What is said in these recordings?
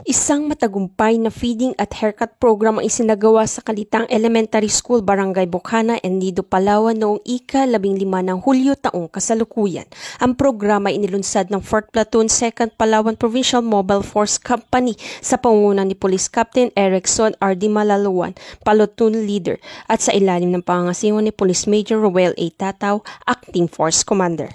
Isang matagumpay na feeding at haircut program ang isinagawa sa Kalitang Elementary School, Barangay Bocana, Nido, Palawan noong ika-15 ng Hulyo taong kasalukuyan. Ang programa ay inilunsad ng 4th Platoon 2nd Palawan Provincial Mobile Force Company sa pangunguna ni Police Captain Erickson R.D. Malaluan, Platoon Leader, at sa ilalim ng pangangasiwa ni Police Major Roel A. Tataw, Acting Force Commander.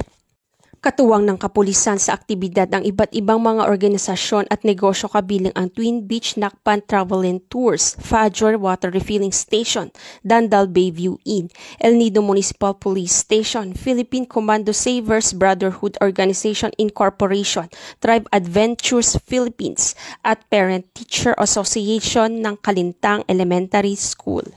Katuwang ng kapulisan sa aktibidad ang iba't ibang mga organisasyon at negosyo kabilang ang Twin Beach Nakpan Travel and Tours, Fajor Water Refilling Station, Dandal Bayview Inn, El Nido Municipal Police Station, Philippine Commando Savers Brotherhood Organization Incorporation, Tribe Adventures Philippines, at Parent Teacher Association ng Kalintang Elementary School.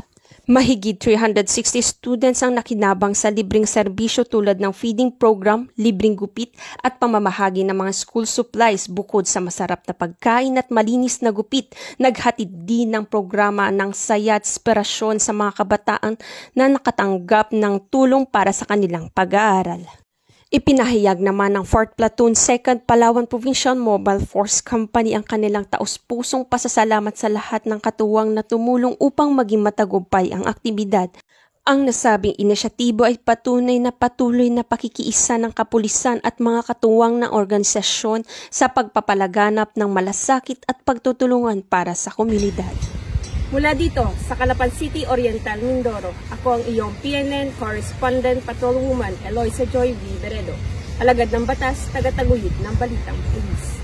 Mahigit 360 students ang nakinabang sa libreng serbisyo tulad ng feeding program, libreng gupit at pamamahagi ng mga school supplies. Bukod sa masarap na pagkain at malinis na gupit, naghatid din ng programa ng saya at inspirasyon sa mga kabataan na nakatanggap ng tulong para sa kanilang pag-aaral. Ipinahayag naman ng 4th Platoon 2nd Palawan Provincial Mobile Force Company ang kanilang taus-pusong pasasalamat sa lahat ng katuwang na tumulong upang maging matagumpay ang aktibidad. Ang nasabing inisyatibo ay patuloy na pakikiisa ng kapulisan at mga katuwang ng organisasyon sa pagpapalaganap ng malasakit at pagtutulungan para sa komunidad. Mula dito sa Calapan City, Oriental, Mindoro, ako ang iyong PNN Correspondent Patrolwoman Eloisa Joy V. Beredo, alagad ng batas, tagataguyod ng Balitang Pulis.